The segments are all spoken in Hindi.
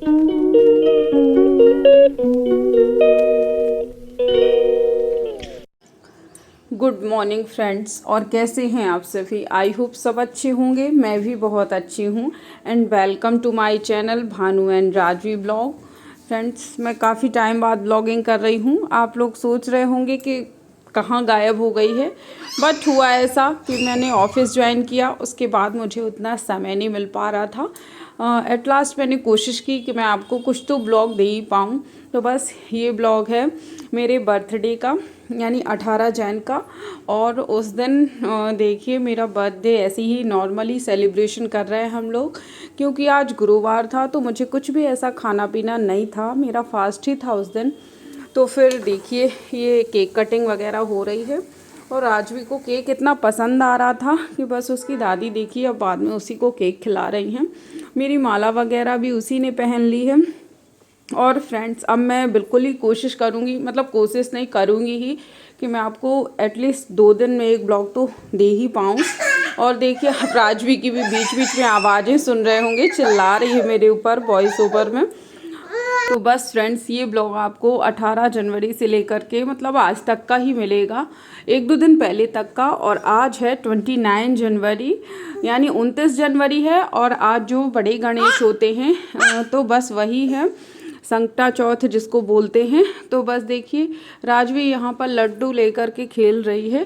गुड मॉर्निंग फ्रेंड्स, और कैसे हैं आप सभी। आई होप सब अच्छे होंगे। मैं भी बहुत अच्छी हूँ। And welcome to my channel Bhanu and Rajvi blog. Friends, मैं काफ़ी टाइम बाद ब्लॉगिंग कर रही हूँ। आप लोग सोच रहे होंगे कि कहाँ गायब हो गई है, बट हुआ ऐसा कि मैंने ऑफिस ज्वाइन किया, उसके बाद मुझे उतना समय नहीं मिल पा रहा था। एट लास्ट मैंने कोशिश की कि मैं आपको कुछ तो ब्लॉग दे ही पाऊँ। तो बस ये ब्लॉग है मेरे बर्थडे का, यानी 18 जैन का। और उस दिन देखिए, मेरा बर्थडे ऐसे ही नॉर्मली सेलिब्रेशन कर रहे हैं हम लोग, क्योंकि आज गुरुवार था तो मुझे कुछ भी ऐसा खाना पीना नहीं था, मेरा फास्ट ही था उस दिन। तो फिर देखिए, ये केक कटिंग वगैरह हो रही है, और राजवी को केक इतना पसंद आ रहा था कि बस उसकी दादी देखिए अब बाद में उसी को केक खिला रही हैं। मेरी माला वगैरह भी उसी ने पहन ली है। और फ्रेंड्स, अब मैं बिल्कुल ही कोशिश करूँगी, मतलब कोशिश नहीं करूँगी ही, कि मैं आपको एटलीस्ट 2 दिन में एक ब्लॉग तो दे ही पाऊँ। और देखिए, आप राजवी की भी बीच बीच में आवाज़ें सुन रहे होंगे, चिल्ला रही है मेरे ऊपर वॉइस ओवर में। तो बस फ्रेंड्स, ये ब्लॉग आपको 18 जनवरी से लेकर के मतलब आज तक का ही मिलेगा, 1-2 दिन पहले तक का। और आज है 29 जनवरी, यानी 29 जनवरी है। और आज जो बड़े गणेश होते हैं तो बस वही है, संकटा चौथ जिसको बोलते हैं। तो बस देखिए, राजवी यहाँ पर लड्डू लेकर के खेल रही है,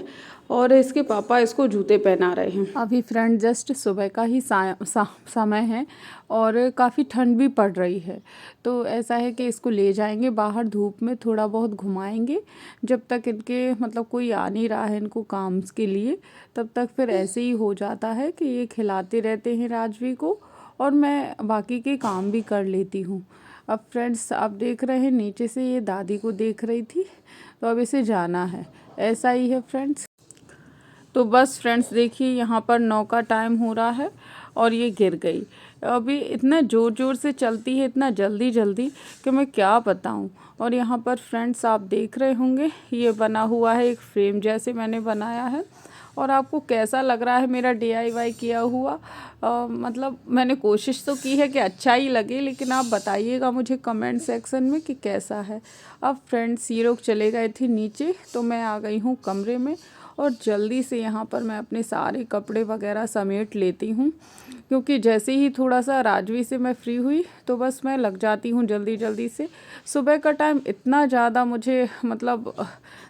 और इसके पापा इसको जूते पहना रहे हैं। अभी फ्रेंड जस्ट सुबह का ही समय है, और काफ़ी ठंड भी पड़ रही है। तो ऐसा है कि इसको ले जाएंगे बाहर धूप में, थोड़ा बहुत घुमाएंगे, जब तक इनके मतलब कोई आ नहीं रहा है इनको काम के लिए, तब तक फिर ऐसे ही हो जाता है कि ये खिलाते रहते हैं राजवी को, और मैं बाकी के काम भी कर लेती हूँ। अब फ्रेंड्स, आप देख रहे हैं नीचे से ये दादी को देख रही थी, तो अब इसे जाना है, ऐसा ही है फ्रेंड्स। तो बस फ्रेंड्स देखिए, यहाँ पर 9 का टाइम हो रहा है और ये गिर गई। अभी इतना ज़ोर ज़ोर से चलती है, इतना जल्दी जल्दी, कि मैं क्या बताऊँ। और यहाँ पर फ्रेंड्स आप देख रहे होंगे, ये बना हुआ है एक फ्रेम जैसे मैंने बनाया है। और आपको कैसा लग रहा है मेरा DIY किया हुआ। मतलब मैंने कोशिश तो की है कि अच्छा ही लगे, लेकिन आप बताइएगा मुझे कमेंट सेक्शन में कि कैसा है। अब फ्रेंड्स, ये लोग चले गए थे नीचे, तो मैं आ गई हूँ कमरे में, और जल्दी से यहाँ पर मैं अपने सारे कपड़े वगैरह समेट लेती हूँ, क्योंकि जैसे ही थोड़ा सा राजवी से मैं फ्री हुई तो बस मैं लग जाती हूँ जल्दी जल्दी से। सुबह का टाइम इतना ज़्यादा मुझे मतलब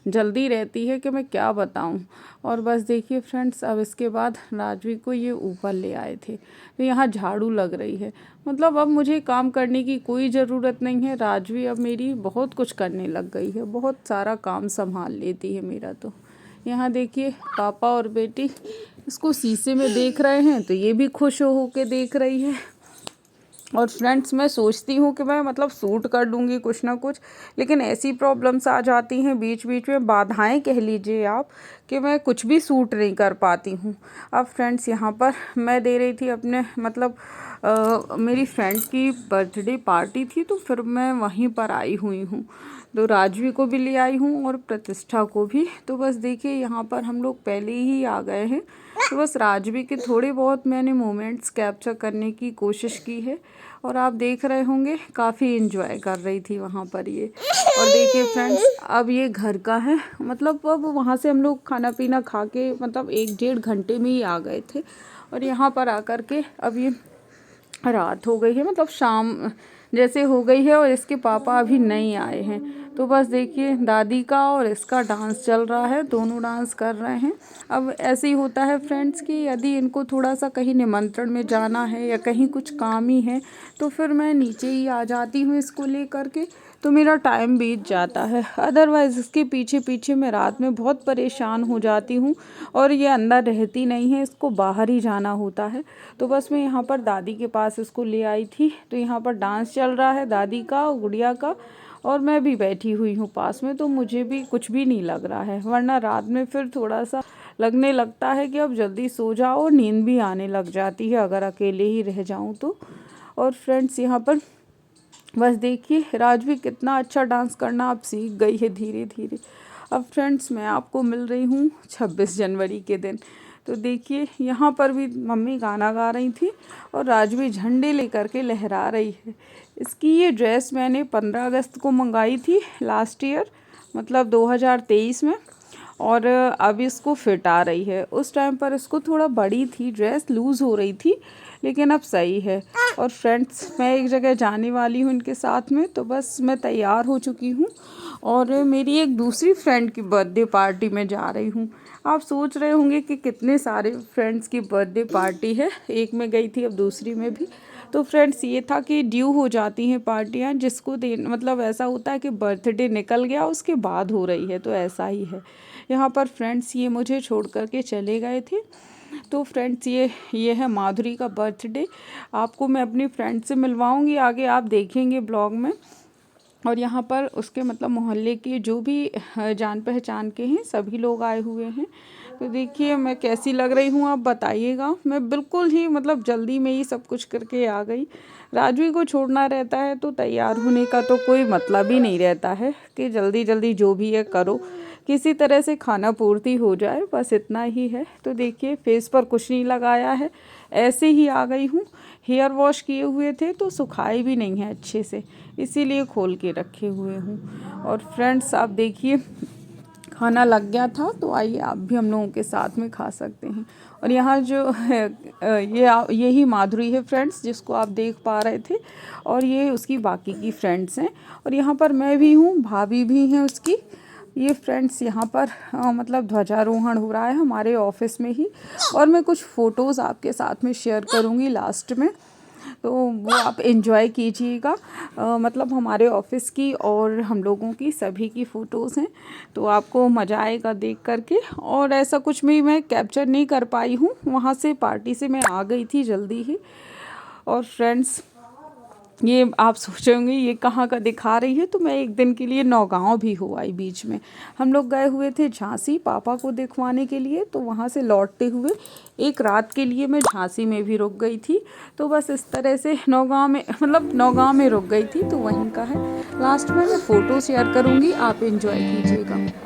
जल्दी रहती है कि मैं क्या बताऊँ। और बस देखिए फ्रेंड्स, अब इसके बाद राजवी को ये ऊपर ले आए थे, तो यहाँ झाड़ू लग रही है। मतलब अब मुझे काम करने की कोई ज़रूरत नहीं है, राजवी अब मेरी बहुत कुछ करने लग गई है, बहुत सारा काम संभाल लेती है मेरा। तो यहाँ देखिए, पापा और बेटी इसको शीशे में देख रहे हैं, तो ये भी खुश हो के देख रही है। और फ्रेंड्स, मैं सोचती हूँ कि मैं मतलब सूट कर दूँगी कुछ ना कुछ, लेकिन ऐसी प्रॉब्लम्स आ जाती हैं बीच बीच में, बाधाएं कह लीजिए आप, कि मैं कुछ भी सूट नहीं कर पाती हूँ। अब फ्रेंड्स, यहाँ पर मैं दे रही थी अपने मतलब मेरी फ्रेंड की बर्थडे पार्टी थी, तो फिर मैं वहीं पर आई हुई हूँ। तो राजवी को भी ले आई हूँ और प्रतिष्ठा को भी। तो बस देखिए, यहाँ पर हम लोग पहले ही आ गए हैं। तो बस राजवी के थोड़े बहुत मैंने मोमेंट्स कैप्चर करने की कोशिश की है, और आप देख रहे होंगे काफ़ी इन्जॉय कर रही थी वहाँ पर ये। और देखिए फ्रेंड्स, अब ये घर का है, मतलब अब वहाँ से हम लोग खाना पीना खा के मतलब 1-1.5 घंटे में ही आ गए थे, और यहाँ पर आकर के अब ये रात हो गई है, मतलब शाम जैसे हो गई है, और इसके पापा अभी नहीं आए हैं। तो बस देखिए, दादी का और इसका डांस चल रहा है, दोनों डांस कर रहे हैं। अब ऐसे ही होता है फ्रेंड्स कि यदि इनको थोड़ा सा कहीं निमंत्रण में जाना है या कहीं कुछ काम ही है, तो फिर मैं नीचे ही आ जाती हूँ इसको लेकर के, तो मेरा टाइम बीत जाता है। अदरवाइज़ इसके पीछे पीछे मैं रात में बहुत परेशान हो जाती हूँ, और ये अंदर रहती नहीं है, इसको बाहर ही जाना होता है। तो बस मैं यहाँ पर दादी के पास इसको ले आई थी, तो यहाँ पर डांस चल रहा है दादी का और गुड़िया का, और मैं भी बैठी हुई हूँ पास में, तो मुझे भी कुछ भी नहीं लग रहा है। वरना रात में फिर थोड़ा सा लगने लगता है कि अब जल्दी सो जाओ, और नींद भी आने लग जाती है अगर अकेले ही रह जाऊँ तो। और फ्रेंड्स, यहाँ पर बस देखिए, राजवी कितना अच्छा डांस करना अब सीख गई है धीरे धीरे। अब फ्रेंड्स, मैं आपको मिल रही हूँ 26 जनवरी के दिन। तो देखिए यहाँ पर भी मम्मी गाना गा रही थी और राजवी झंडे लेकर के लहरा रही है। इसकी ये ड्रेस मैंने 15 अगस्त को मंगाई थी लास्ट ईयर, मतलब 2023 में, और अब इसको फिट आ रही है। उस टाइम पर इसको थोड़ा बड़ी थी, ड्रेस लूज़ हो रही थी, लेकिन अब सही है। और फ्रेंड्स, मैं एक जगह जाने वाली हूँ इनके साथ में, तो बस मैं तैयार हो चुकी हूँ और मेरी एक दूसरी फ्रेंड की बर्थडे पार्टी में जा रही हूँ। आप सोच रहे होंगे कि कितने सारे फ्रेंड्स की बर्थडे पार्टी है, एक में गई थी अब दूसरी में भी। तो फ्रेंड्स, ये था कि ड्यू हो जाती हैं पार्टियाँ, जिसको दे मतलब ऐसा होता है कि बर्थडे निकल गया उसके बाद हो रही है, तो ऐसा ही है यहाँ पर। फ्रेंड्स, ये मुझे छोड़ कर के चले गए थे। तो फ्रेंड्स, ये है माधुरी का बर्थडे। आपको मैं अपनी फ्रेंड से मिलवाऊंगी, आगे आप देखेंगे ब्लॉग में। और यहाँ पर उसके मतलब मोहल्ले के जो भी जान पहचान के हैं सभी लोग आए हुए हैं। तो देखिए मैं कैसी लग रही हूँ, आप बताइएगा। मैं बिल्कुल ही मतलब जल्दी में ही सब कुछ करके आ गई। राजवी को छोड़ना रहता है तो तैयार होने का तो कोई मतलब ही नहीं रहता है कि जल्दी जल्दी जो भी है करो, किसी तरह से खाना पूर्ति हो जाए, बस इतना ही है। तो देखिए फेस पर कुछ नहीं लगाया है, ऐसे ही आ गई हूँ। हेयर वॉश किए हुए थे तो सुखाए भी नहीं है अच्छे से, इसीलिए खोल के रखे हुए हूँ। और फ्रेंड्स, आप देखिए खाना लग गया था, तो आइए आप भी हम लोगों के साथ में खा सकते हैं। और यहाँ जो है यही माधुरी है फ्रेंड्स, जिसको आप देख पा रहे थे, और ये उसकी बाकी की फ्रेंड्स हैं। और यहाँ पर मैं भी हूँ, भाभी भी हैं उसकी। ये फ्रेंड्स यहाँ पर मतलब ध्वजारोहण हो रहा है हमारे ऑफिस में ही, और मैं कुछ फ़ोटोज़ आपके साथ में शेयर करूँगी लास्ट में, तो वो आप एंजॉय कीजिएगा। मतलब हमारे ऑफिस की और हम लोगों की सभी की फ़ोटोज़ हैं, तो आपको मज़ा आएगा देख करके। और ऐसा कुछ भी मैं कैप्चर नहीं कर पाई हूँ, वहाँ से पार्टी से मैं आ गई थी जल्दी ही। और फ्रेंड्स, ये आप सोचेंगे ये कहाँ का दिखा रही है, तो मैं एक दिन के लिए नौगांव भी हो आई। बीच में हम लोग गए हुए थे झांसी पापा को दिखवाने के लिए, तो वहाँ से लौटते हुए एक रात के लिए मैं झांसी में भी रुक गई थी। तो बस इस तरह से नौगांव में मतलब नौगांव में रुक गई थी, तो वहीं का है। लास्ट में मैं फ़ोटो शेयर करूँगी, आप इंजॉय कीजिएगा।